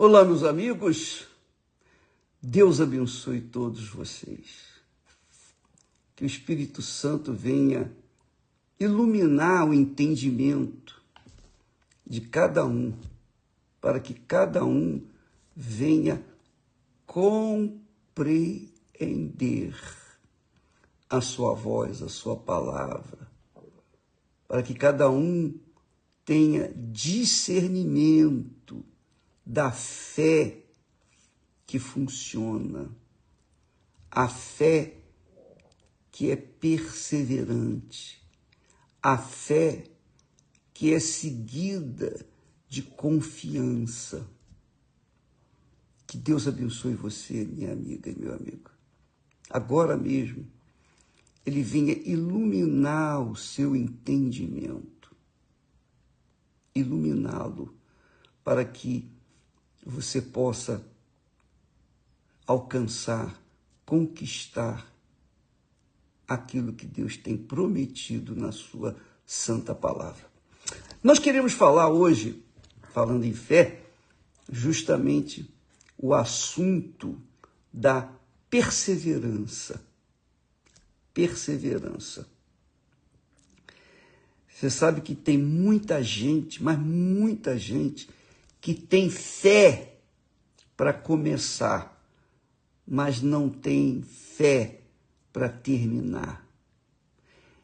Olá, meus amigos. Deus abençoe todos vocês. Que o Espírito Santo venha iluminar o entendimento de cada um, para que cada um venha compreender a sua voz, a sua palavra, para que cada um tenha discernimento da fé que funciona, a fé que é perseverante, a fé que é seguida de confiança. Que Deus abençoe você, minha amiga e meu amigo. Agora mesmo, Ele venha iluminar o seu entendimento, iluminá-lo, para que você possa alcançar, conquistar aquilo que Deus tem prometido na sua santa palavra. Nós queremos falar hoje, falando em fé, justamente o assunto da perseverança. Perseverança. Você sabe que tem muita gente, mas muita gente, que tem fé para começar, mas não tem fé para terminar.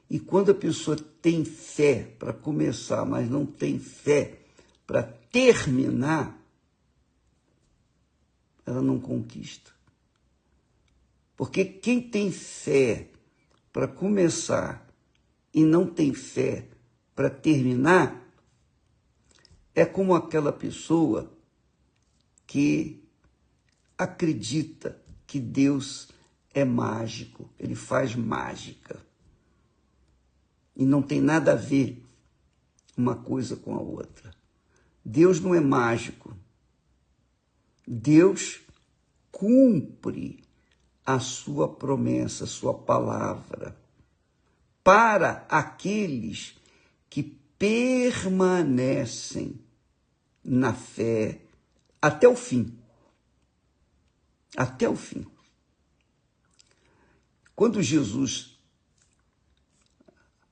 E quando a pessoa tem fé para começar, mas não tem fé para terminar, ela não conquista. Porque quem tem fé para começar e não tem fé para terminar, é como aquela pessoa que acredita que Deus é mágico, Ele faz mágica. E não tem nada a ver uma coisa com a outra. Deus não é mágico. Deus cumpre a sua promessa, a sua palavra, para aqueles que permanecem na fé até o fim. Até o fim. Quando Jesus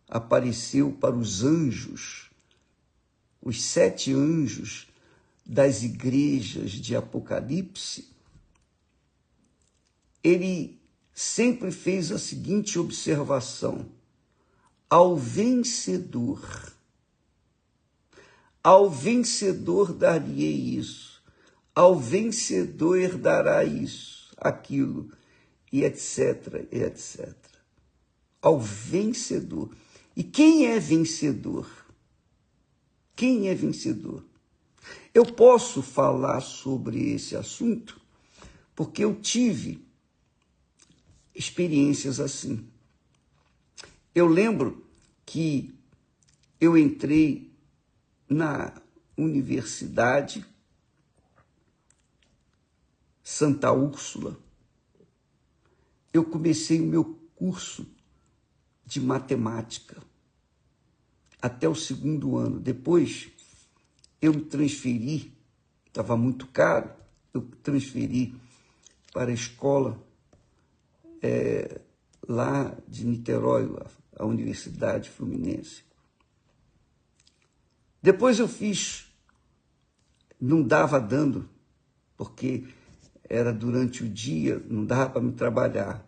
apareceu para os anjos, os 7 anjos das igrejas de Apocalipse, ele sempre fez a seguinte observação: ao vencedor dar-lhe-ei isso, ao vencedor herdará isso, aquilo, e etc, e etc. Ao vencedor. E quem é vencedor? Quem é vencedor? Eu posso falar sobre esse assunto porque eu tive experiências assim. Eu lembro que eu entrei na Universidade Santa Úrsula. Eu comecei o meu curso de matemática até o 2º ano. Depois, eu me transferi, estava muito caro, eu transferi para a escola lá de Niterói, a Universidade Fluminense. Depois eu fiz, não dava dando, porque era durante o dia, não dava para me trabalhar.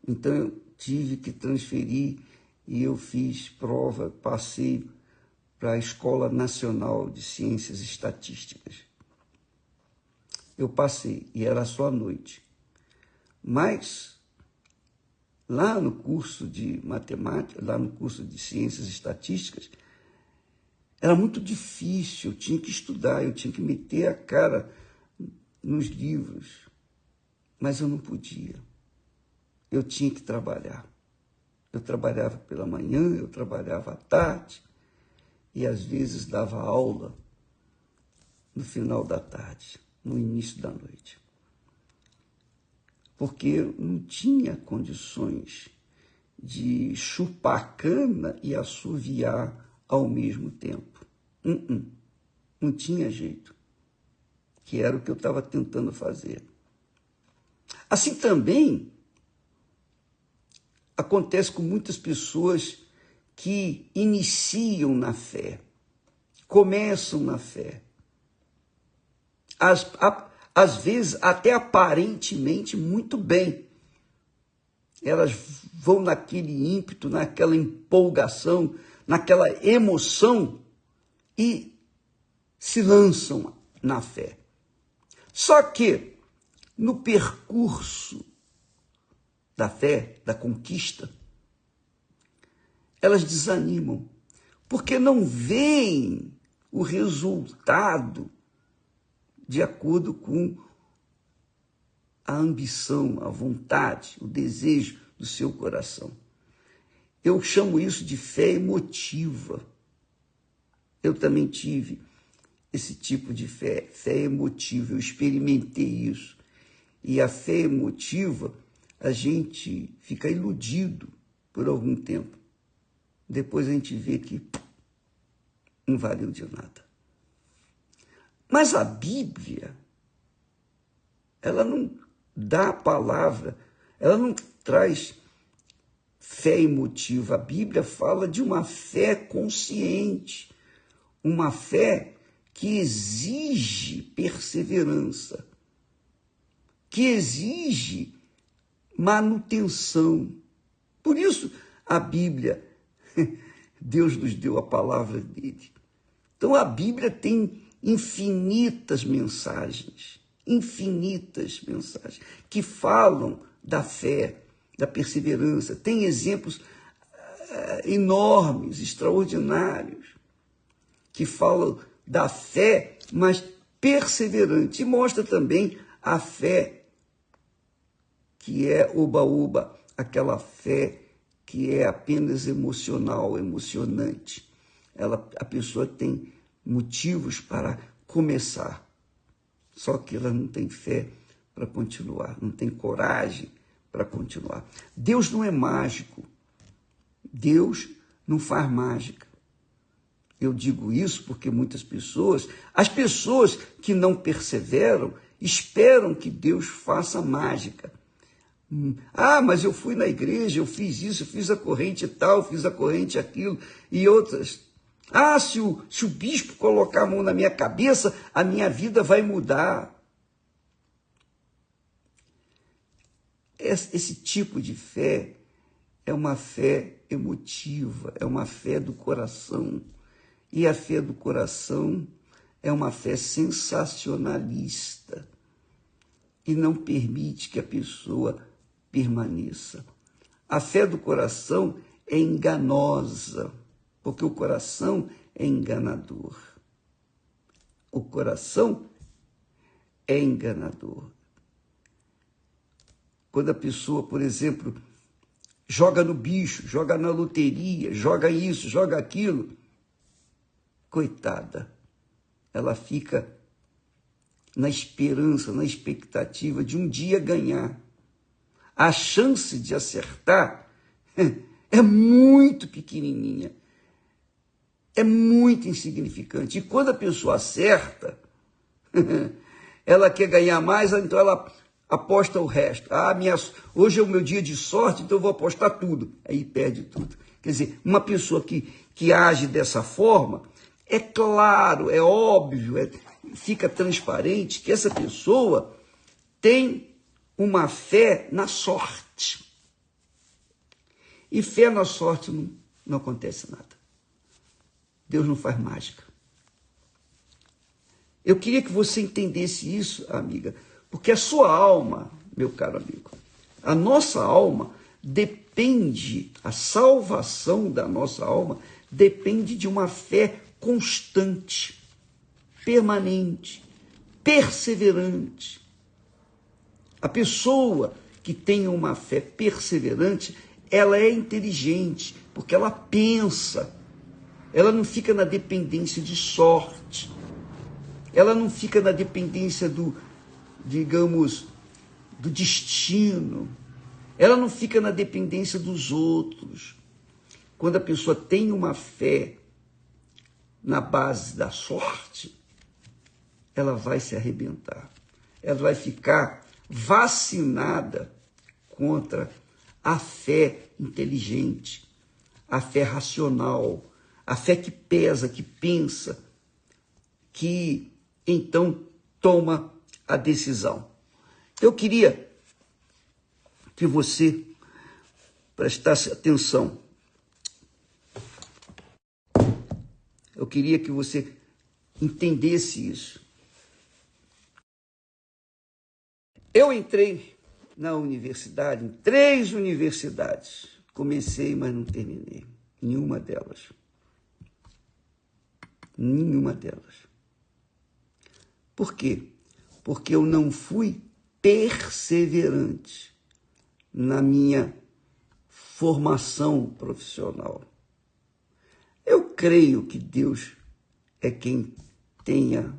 Então eu tive que transferir e eu fiz prova, passei para a Escola Nacional de Ciências Estatísticas. Eu passei e era só à noite. Mas lá no curso de matemática, lá no curso de Ciências Estatísticas, era muito difícil, eu tinha que estudar, eu tinha que meter a cara nos livros, mas eu não podia. Eu tinha que trabalhar. Eu trabalhava pela manhã, eu trabalhava à tarde e às vezes dava aula no final da tarde, no início da noite. Porque eu não tinha condições de chupar cana e assoviar ao mesmo tempo. Não tinha jeito. que era o que eu estava tentando fazer. Assim também acontece com muitas pessoas que iniciam na fé, começam na fé. Às vezes, até aparentemente, muito bem. Elas vão naquele ímpeto, naquela empolgação, naquela emoção e se lançam na fé. Só que, no percurso da fé, da conquista, elas desanimam, porque não veem o resultado de acordo com a ambição, a vontade, o desejo do seu coração. Eu chamo isso de fé emotiva. Eu também tive esse tipo de fé emotiva, eu experimentei isso. E a fé emotiva, a gente fica iludido por algum tempo. Depois a gente vê que não valeu de nada. Mas a Bíblia, ela não dá a palavra, ela não traz fé emotiva. A Bíblia fala de uma fé consciente, uma fé que exige perseverança, que exige manutenção. Por isso, a Bíblia, Deus nos deu a palavra dele. Então, a Bíblia tem infinitas mensagens que falam da fé, da perseverança. Tem exemplos enormes, extraordinários, que falam da fé, mas perseverante. E mostra também a fé que é oba-oba, aquela fé que é apenas emocional, emocionante. A pessoa tem motivos para começar, só que ela não tem fé para continuar, não tem coragem para continuar. Deus não é mágico, Deus não faz mágica. Eu digo isso porque muitas pessoas, as pessoas que não perseveram, esperam que Deus faça mágica. Ah, mas eu fui na igreja, eu fiz isso, eu fiz a corrente tal, fiz a corrente aquilo e outras. Ah, se o bispo colocar a mão na minha cabeça, a minha vida vai mudar. Esse tipo de fé é uma fé emotiva, é uma fé do coração. E a fé do coração é uma fé sensacionalista e não permite que a pessoa permaneça. A fé do coração é enganosa, porque o coração é enganador. O coração é enganador. Quando a pessoa, por exemplo, joga no bicho, joga na loteria, joga isso, joga aquilo, coitada, ela fica na esperança, na expectativa de um dia ganhar. A chance de acertar é muito pequenininha, é muito insignificante. E quando a pessoa acerta, ela quer ganhar mais, então ela aposta o resto. Hoje é o meu dia de sorte, então eu vou apostar tudo. Aí perde tudo. Quer dizer, uma pessoa que age dessa forma, é claro, é óbvio, fica transparente que essa pessoa tem uma fé na sorte. E fé na sorte não acontece nada. Deus não faz mágica. Eu queria que você entendesse isso, amiga, porque a sua alma, meu caro amigo, a nossa alma depende, a salvação da nossa alma depende de uma fé constante, permanente, perseverante. A pessoa que tem uma fé perseverante, ela é inteligente, porque ela pensa, ela não fica na dependência de sorte, ela não fica na dependência do destino, ela não fica na dependência dos outros. Quando a pessoa tem uma fé na base da sorte, ela vai se arrebentar. Ela vai ficar vacinada contra a fé inteligente, a fé racional, a fé que pesa, que pensa, que então toma a decisão. Eu queria que você prestasse atenção. Eu queria que você entendesse isso. Eu entrei na universidade, em 3 universidades. Comecei, mas não terminei. Nenhuma delas. Nenhuma delas. Por quê? Porque eu não fui perseverante na minha formação profissional. Eu creio que Deus é quem tenha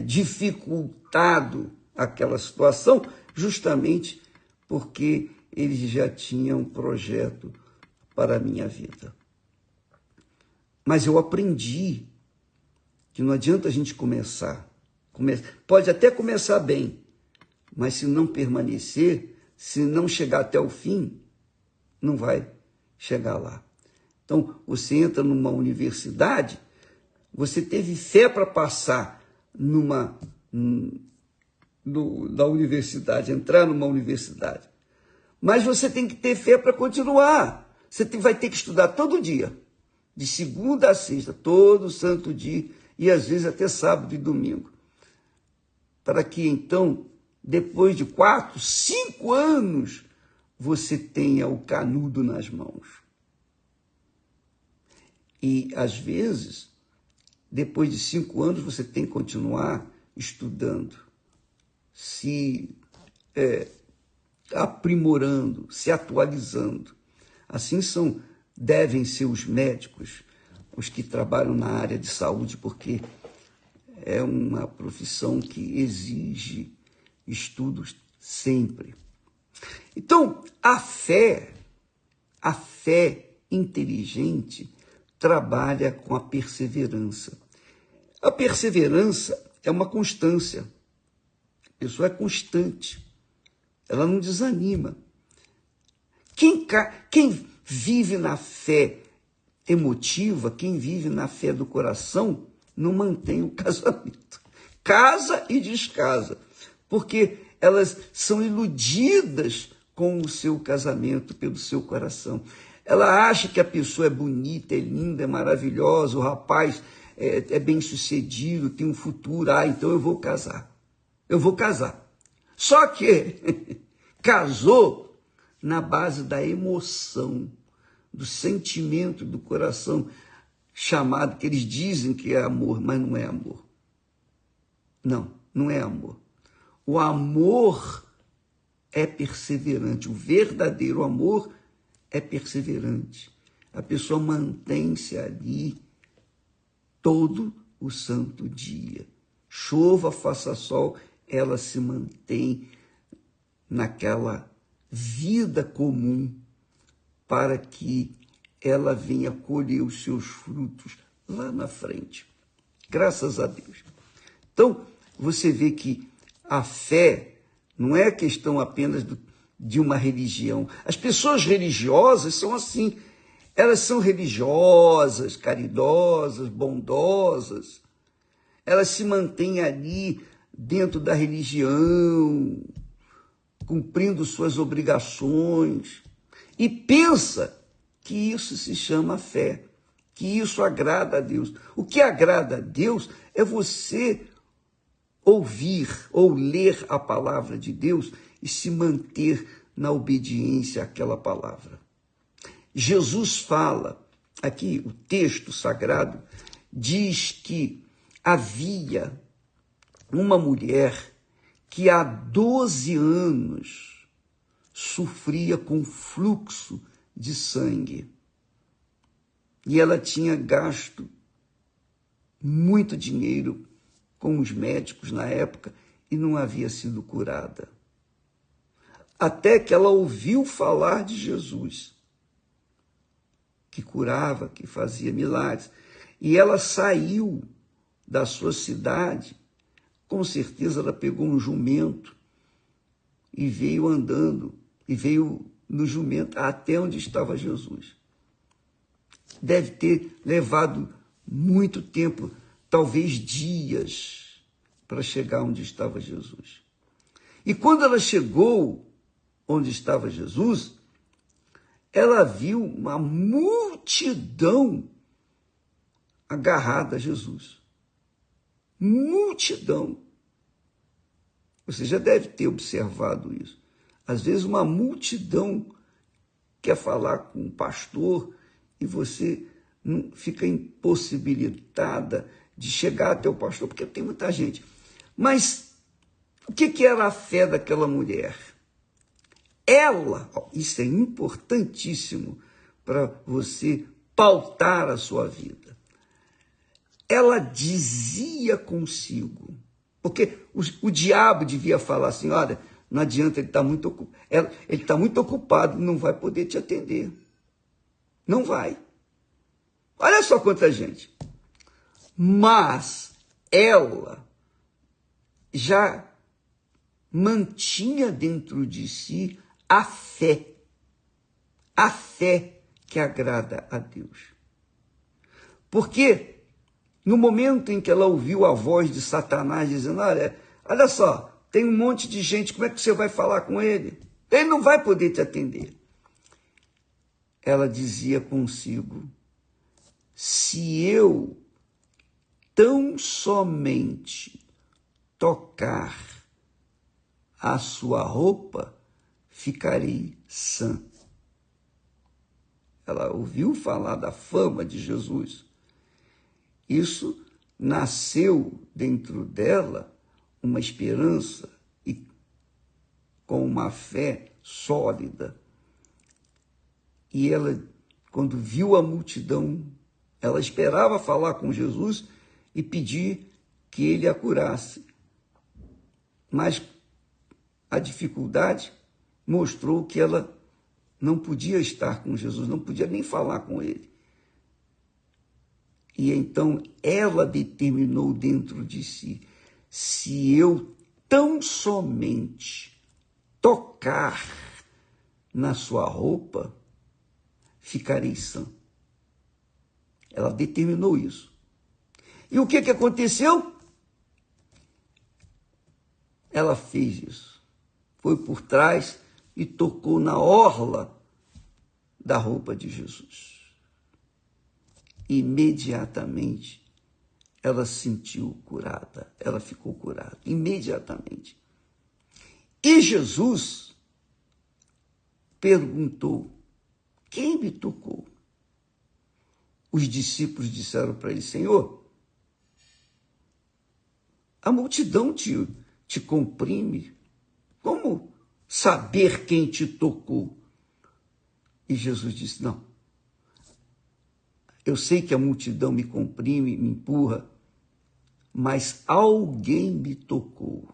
dificultado aquela situação, justamente porque ele já tinha um projeto para a minha vida. Mas eu aprendi que não adianta a gente começar. Pode até começar bem, mas se não permanecer, se não chegar até o fim, não vai chegar lá. Então, você entra numa universidade, você teve fé para passar na universidade, entrar numa universidade. Mas você tem que ter fé para continuar. Você vai ter que estudar todo dia, de segunda a sexta, todo santo dia, e às vezes até sábado e domingo. Para que então, depois de 4, 5 anos, você tenha o canudo nas mãos. E, às vezes, depois de 5 anos, você tem que continuar estudando, se aprimorando, se atualizando. Assim devem ser os médicos, os que trabalham na área de saúde, porque é uma profissão que exige estudos sempre. Então, a fé inteligente trabalha com a perseverança. A perseverança é uma constância. A pessoa é constante. Ela não desanima. Quem vive na fé emotiva, quem vive na fé do coração, não mantém o casamento. Casa e descasa, porque elas são iludidas com o seu casamento pelo seu coração. Ela acha que a pessoa é bonita, é linda, é maravilhosa, o rapaz é bem-sucedido, tem um futuro. Então eu vou casar. Eu vou casar. Só que casou na base da emoção, do sentimento do coração, chamado, que eles dizem que é amor, mas não é amor. Não, não é amor. O amor é perseverante. O verdadeiro amor é perseverante. A pessoa mantém-se ali todo o santo dia. Chova, faça sol, ela se mantém naquela vida comum para que ela venha colher os seus frutos lá na frente. Graças a Deus. Então, você vê que a fé não é questão apenas de uma religião. As pessoas religiosas são assim. Elas são religiosas, caridosas, bondosas. Elas se mantêm ali dentro da religião, cumprindo suas obrigações. E pensa que isso se chama fé, que isso agrada a Deus. O que agrada a Deus é você ouvir ou ler a palavra de Deus e se manter na obediência àquela palavra. Jesus fala, aqui o texto sagrado diz que havia uma mulher que há 12 anos sofria com fluxo de sangue. E ela tinha gasto muito dinheiro com os médicos na época e não havia sido curada. Até que ela ouviu falar de Jesus, que curava, que fazia milagres. E ela saiu da sua cidade, com certeza ela pegou um jumento e veio andando, e veio no jumento até onde estava Jesus. Deve ter levado muito tempo, talvez dias, para chegar onde estava Jesus. E quando ela chegou onde estava Jesus, ela viu uma multidão agarrada a Jesus. Multidão. Você já deve ter observado isso. Às vezes uma multidão quer falar com um pastor e você não fica impossibilitada de chegar até o pastor, porque tem muita gente. Mas o que era a fé daquela mulher? Ela, isso é importantíssimo para você pautar a sua vida. Ela dizia consigo, porque o diabo devia falar assim, olha, não adianta, ele está muito ocupado, ele está muito ocupado, não vai poder te atender. Não vai. Olha só quanta gente. Mas ela já mantinha dentro de si a fé que agrada a Deus. Porque no momento em que ela ouviu a voz de Satanás dizendo, olha só, tem um monte de gente, como é que você vai falar com ele? Ele não vai poder te atender. Ela dizia consigo, se eu tão somente tocar a sua roupa, ficarei sã. Ela ouviu falar da fama de Jesus. Isso nasceu dentro dela uma esperança e com uma fé sólida. E ela, quando viu a multidão, ela esperava falar com Jesus e pedir que ele a curasse. Mas a dificuldade mostrou que ela não podia estar com Jesus, não podia nem falar com ele. E então ela determinou dentro de si, se eu tão somente tocar na sua roupa, ficarei sã. Ela determinou isso. E o que aconteceu? Ela fez isso. Foi por trás e tocou na orla da roupa de Jesus. Imediatamente, ela se sentiu curada. Ela ficou curada. Imediatamente. E Jesus perguntou, quem me tocou? Os discípulos disseram para ele, Senhor, a multidão te comprime. Como saber quem te tocou? E Jesus disse, não. Eu sei que a multidão me comprime, me empurra, mas alguém me tocou.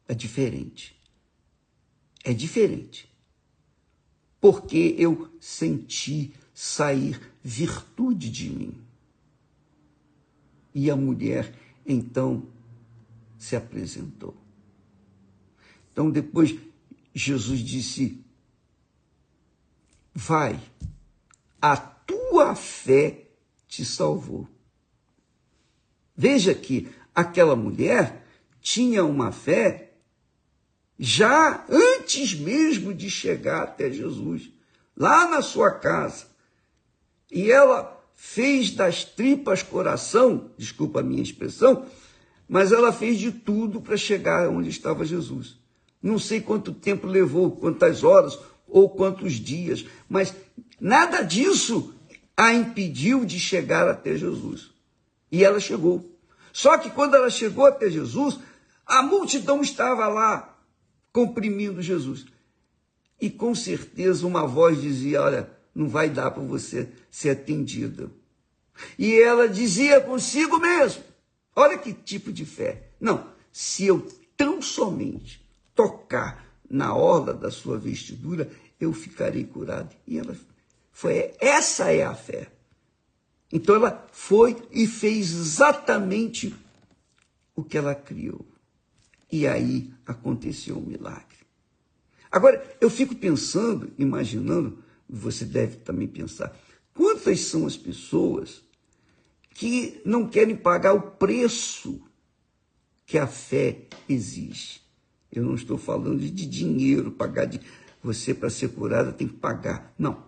É diferente. É diferente. Porque eu senti sair virtude de mim. E a mulher, então, se apresentou. Então, depois, Jesus disse, vai, a tua fé te salvou. Veja que aquela mulher tinha uma fé já antes mesmo de chegar até Jesus, lá na sua casa. E ela fez das tripas coração, desculpa a minha expressão, mas ela fez de tudo para chegar onde estava Jesus. Não sei quanto tempo levou, quantas horas ou quantos dias, mas nada disso a impediu de chegar até Jesus. E ela chegou. Só que quando ela chegou até Jesus, a multidão estava lá comprimindo Jesus. E com certeza uma voz dizia, olha, não vai dar para você ser atendida. E ela dizia consigo mesmo, olha que tipo de fé. Não, se eu tão somente tocar na orla da sua vestidura, eu ficarei curado. E ela foi, essa é a fé. Então ela foi e fez exatamente o que ela criou. E aí aconteceu um milagre. Agora, eu fico pensando, imaginando, você deve também pensar, quantas são as pessoas que não querem pagar o preço que a fé exige? Eu não estou falando de dinheiro, pagar de você para ser curada tem que pagar. Não.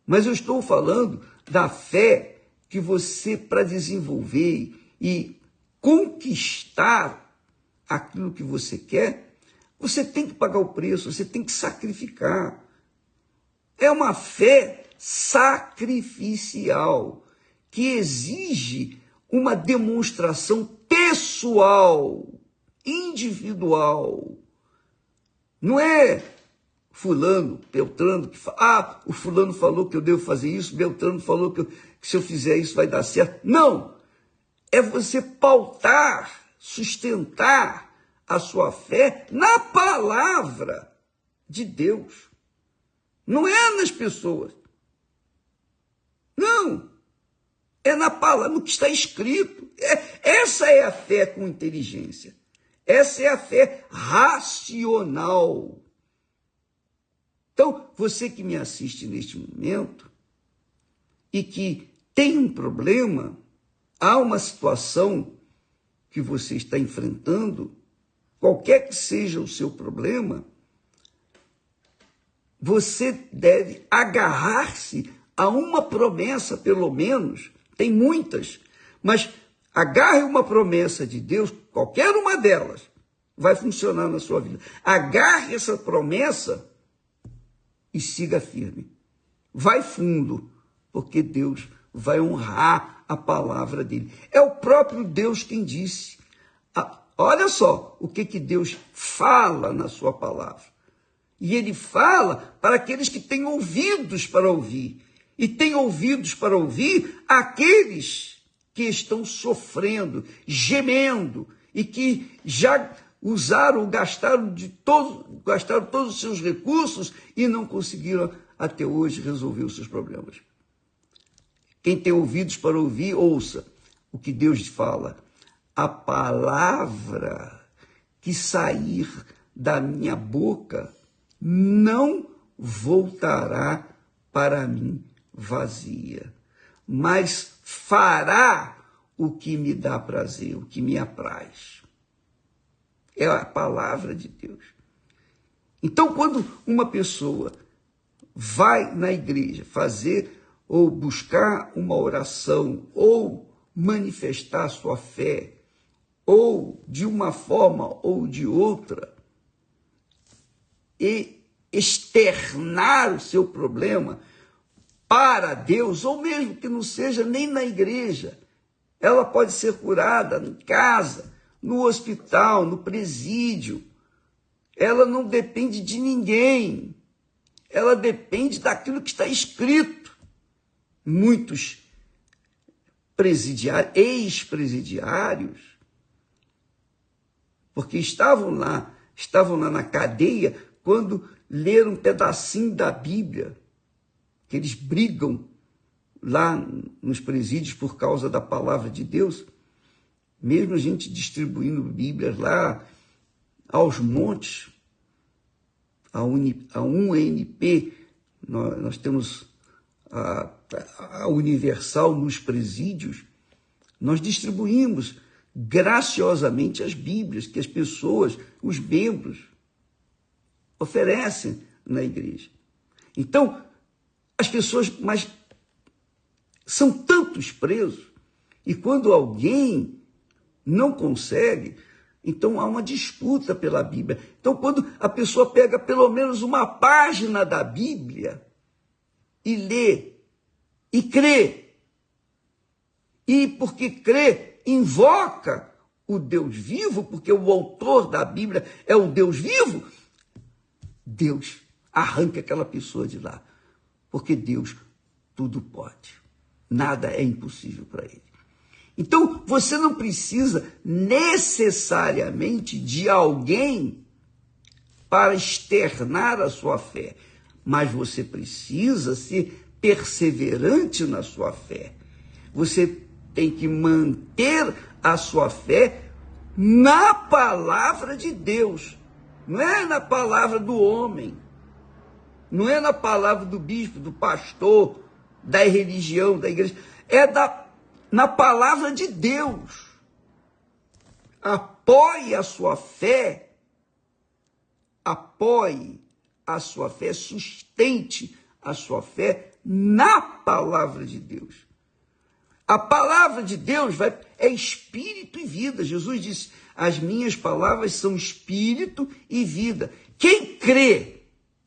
Mas eu estou falando da fé que você, para desenvolver e conquistar aquilo que você quer, você tem que pagar o preço, você tem que sacrificar. É uma fé sacrificial que exige uma demonstração pessoal, individual. Não é fulano, Beltrano, que fala, o fulano falou que eu devo fazer isso, Beltrano falou que se eu fizer isso vai dar certo. Não! É você pautar, sustentar a sua fé na palavra de Deus. Não é nas pessoas. Não. É na palavra, no que está escrito. Essa é a fé com inteligência. Essa é a fé racional. Então, você que me assiste neste momento e que tem um problema, há uma situação que você está enfrentando, qualquer que seja o seu problema, você deve agarrar-se a uma promessa, pelo menos, tem muitas, mas agarre uma promessa de Deus, qualquer uma delas, vai funcionar na sua vida. Agarre essa promessa e siga firme. Vai fundo, porque Deus vai honrar a palavra dele. É o próprio Deus quem disse. Olha só o que Deus fala na sua palavra. E ele fala para aqueles que têm ouvidos para ouvir. E têm ouvidos para ouvir aqueles que estão sofrendo, gemendo, e que já gastaram todos os seus recursos e não conseguiram até hoje resolver os seus problemas. Quem tem ouvidos para ouvir, ouça o que Deus fala. A palavra que sair da minha boca não voltará para mim vazia, mas fará o que me dá prazer, o que me apraz. É a palavra de Deus. Então, quando uma pessoa vai na igreja fazer ou buscar uma oração, ou manifestar sua fé, ou de uma forma ou de outra, e externar o seu problema para Deus, ou mesmo que não seja nem na igreja, ela pode ser curada em casa, no hospital, no presídio. Ela não depende de ninguém, ela depende daquilo que está escrito. Muitos ex-presidiários, porque estavam lá na cadeia, quando leram um pedacinho da Bíblia, que eles brigam lá nos presídios por causa da palavra de Deus, mesmo a gente distribuindo Bíblias lá aos montes, a UNP, nós temos a Universal nos presídios, nós distribuímos graciosamente as Bíblias que as pessoas, os membros, oferecem na igreja. Então, as pessoas, mas são tantos presos, e quando alguém não consegue, então há uma disputa pela Bíblia. Então, quando a pessoa pega pelo menos uma página da Bíblia e lê, e crê, e porque crê, invoca o Deus vivo, porque o autor da Bíblia é o Deus vivo, Deus arranca aquela pessoa de lá, porque Deus tudo pode, nada é impossível para ele. Então, você não precisa necessariamente de alguém para externar a sua fé, mas você precisa ser perseverante na sua fé. Você tem que manter a sua fé na palavra de Deus. Não é na palavra do homem. Não é na palavra do bispo, do pastor, da religião, da igreja. É na palavra de Deus. Apoie a sua fé, sustente a sua fé na palavra de Deus. A palavra de Deus é espírito e vida. Jesus disse, as minhas palavras são espírito e vida. Quem crê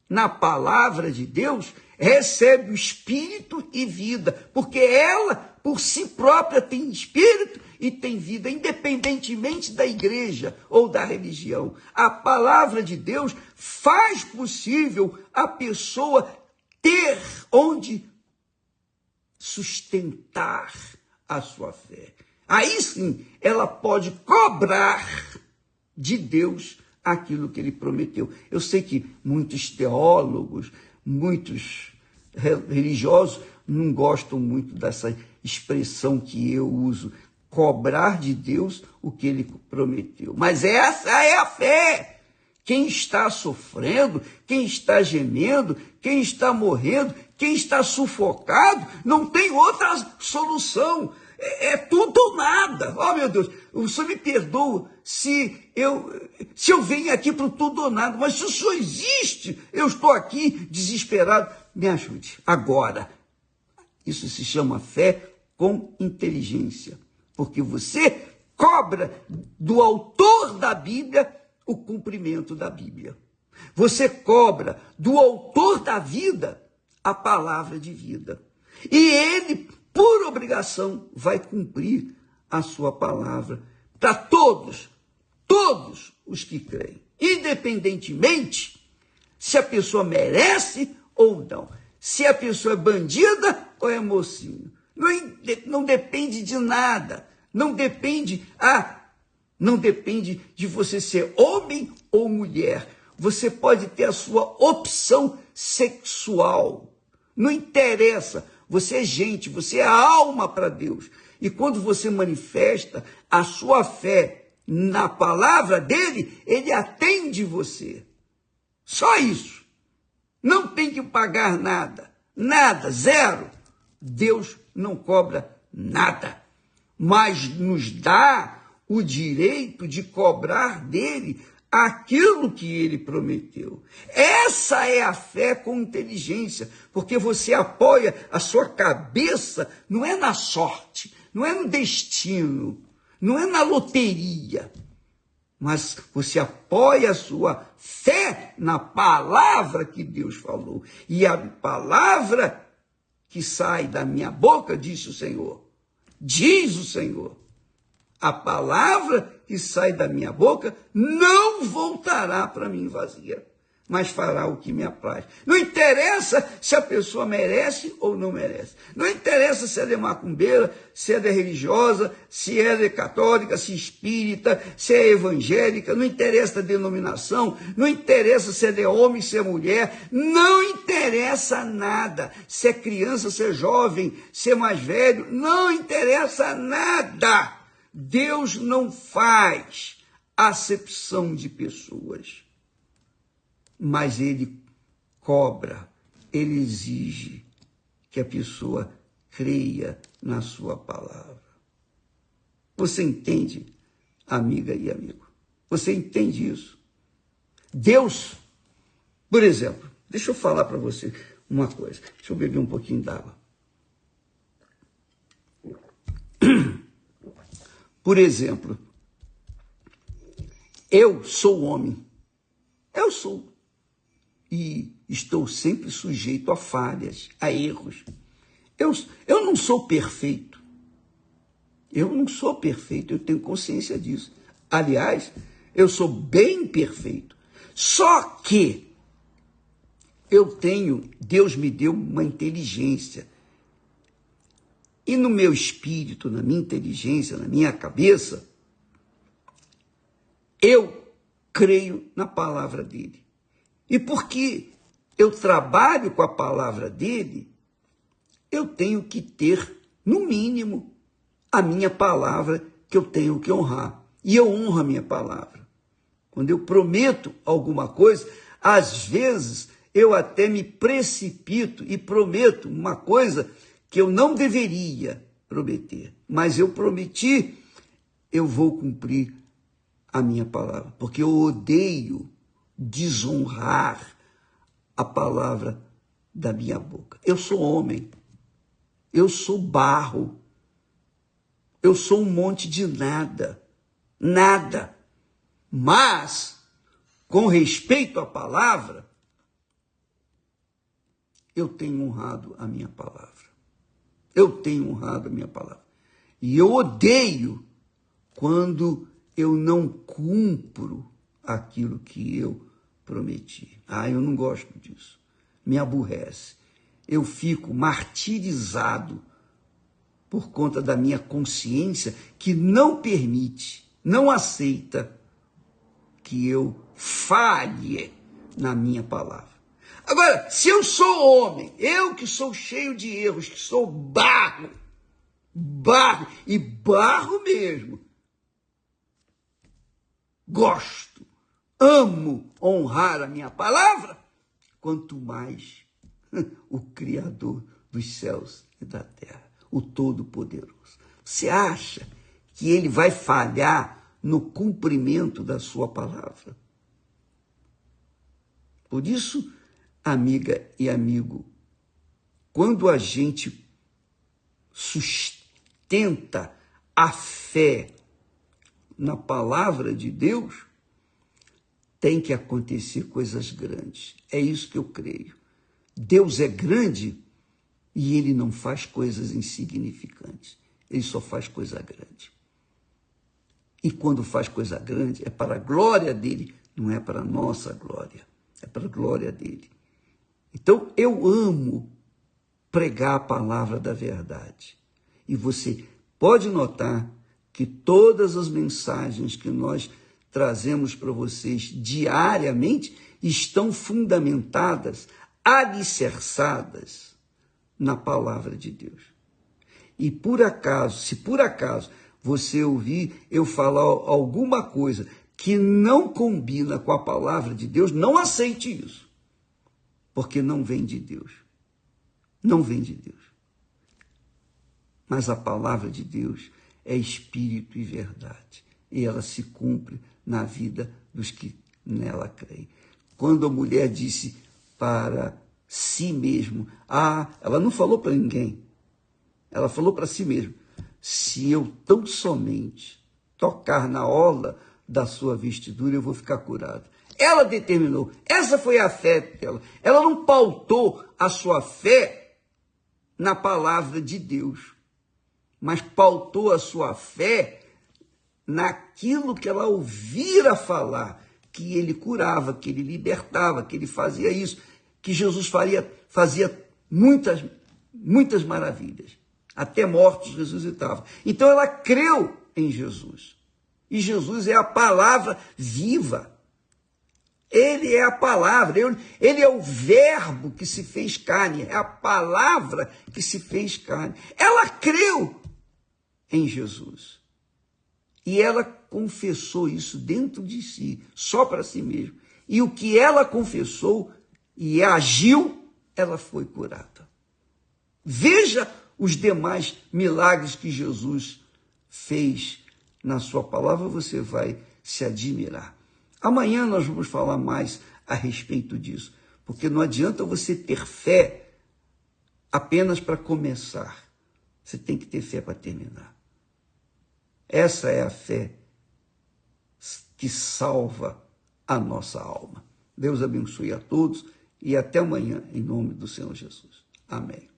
na palavra de Deus recebe o espírito e vida, porque ela, por si própria, tem espírito e tem vida, independentemente da igreja ou da religião. A palavra de Deus faz possível a pessoa ter onde sustentar a sua fé. Aí sim, ela pode cobrar de Deus aquilo que ele prometeu. Eu sei que muitos teólogos, muitos religiosos não gostam muito dessa expressão que eu uso, cobrar de Deus o que ele prometeu. Mas essa é a fé. Quem está sofrendo, quem está gemendo, quem está morrendo, quem está sufocado, não tem outra solução. É tudo ou nada. Oh, meu Deus, o Senhor me perdoa se eu venho aqui para o tudo ou nada, mas se o Senhor existe, eu estou aqui desesperado, me ajude. Agora, isso se chama fé com inteligência, porque você cobra do autor da Bíblia o cumprimento da Bíblia. Você cobra do autor da vida a palavra de vida. E ele, por obrigação, vai cumprir a sua palavra para todos os que creem, independentemente se a pessoa merece ou não, se a pessoa é bandida ou é mocinho. Não depende de nada, não depende de você ser homem ou mulher. Você pode ter a sua opção sexual. Não interessa. Você é gente, você é alma para Deus. E quando você manifesta a sua fé na palavra dele, ele atende você. Só isso. Não tem que pagar nada. Nada, zero. Deus não cobra nada. Mas nos dá o direito de cobrar dele aquilo que ele prometeu. Essa é a fé com inteligência, porque você apoia a sua cabeça, não é na sorte, não é no destino, não é na loteria, mas você apoia a sua fé na palavra que Deus falou. E a palavra que sai da minha boca, disse o Senhor, diz o Senhor, a palavra que sai da minha boca não voltará para mim vazia, mas fará o que me apraz. Não interessa se a pessoa merece ou não merece. Não interessa se ela é macumbeira, se ela é religiosa, se ela é católica, se é espírita, se é evangélica. Não interessa a denominação, não interessa se ela é homem, se é mulher. Não interessa nada. Se é criança, se é jovem, se é mais velho. Não interessa nada. Deus não faz acepção de pessoas, mas ele cobra, ele exige que a pessoa creia na sua palavra. Você entende, amiga e amigo? Você entende isso? Deus, por exemplo, deixa eu falar para você uma coisa. Deixa eu beber um pouquinho d'água. Por exemplo, eu sou homem. Eu sou. E estou sempre sujeito a falhas, a erros. Eu não sou perfeito. Eu não sou perfeito, eu tenho consciência disso. Aliás, eu sou bem perfeito. Só que Deus me deu uma inteligência. E no meu espírito, na minha inteligência, na minha cabeça, eu creio na palavra dele. E porque eu trabalho com a palavra dele, eu tenho que ter no mínimo, a minha palavra que eu tenho que honrar. E eu honro a minha palavra. Quando eu prometo alguma coisa, às vezes eu até me precipito e prometo uma coisa que eu não deveria prometer. Mas eu prometi, eu vou cumprir a minha palavra. Porque eu odeio desonrar a palavra da minha boca. Eu sou homem. Eu sou barro. Eu sou um monte de nada. Nada. Mas, com respeito à palavra, eu tenho honrado a minha palavra. Eu tenho honrado a minha palavra. E eu odeio quando eu não cumpro aquilo que eu prometi. Eu não gosto disso. Me aborrece. Eu fico martirizado por conta da minha consciência que não permite, não aceita que eu falhe na minha palavra. Agora, se eu sou homem, eu que sou cheio de erros, que sou barro mesmo, gosto, amo honrar a minha palavra, quanto mais o Criador dos céus e da terra, o Todo-Poderoso. Você acha que ele vai falhar no cumprimento da sua palavra? Por isso, amiga e amigo, quando a gente sustenta a fé na palavra de Deus, tem que acontecer coisas grandes. É isso que eu creio. Deus é grande e ele não faz coisas insignificantes. Ele só faz coisa grande. E quando faz coisa grande, é para a glória dele, não é para a nossa glória. É para a glória dele. Então, eu amo pregar a palavra da verdade. E você pode notar que todas as mensagens que nós trazemos para vocês diariamente estão fundamentadas, alicerçadas na palavra de Deus. E se por acaso você ouvir eu falar alguma coisa que não combina com a palavra de Deus, não aceite isso, porque não vem de Deus. Não vem de Deus. Mas a palavra de Deus é espírito e verdade, e ela se cumpre na vida dos que nela creem. Quando a mulher disse para si mesmo, ela não falou para ninguém, ela falou para si mesma: se eu tão somente tocar na orla da sua vestidura, eu vou ficar curada. Ela determinou, essa foi a fé dela. Ela não pautou a sua fé na palavra de Deus, mas pautou a sua fé naquilo que ela ouvira falar, que ele curava, que ele libertava, que ele fazia isso, que Jesus fazia muitas maravilhas. Até mortos ressuscitava. Então ela creu em Jesus. E Jesus é a palavra viva. Ele é a palavra, ele é o verbo que se fez carne, é a palavra que se fez carne. Ela creu em Jesus. E ela confessou isso dentro de si, só para si mesma. E o que ela confessou e agiu, ela foi curada. Veja os demais milagres que Jesus fez na sua palavra, você vai se admirar. Amanhã nós vamos falar mais a respeito disso, porque não adianta você ter fé apenas para começar. Você tem que ter fé para terminar. Essa é a fé que salva a nossa alma. Deus abençoe a todos e até amanhã, em nome do Senhor Jesus. Amém.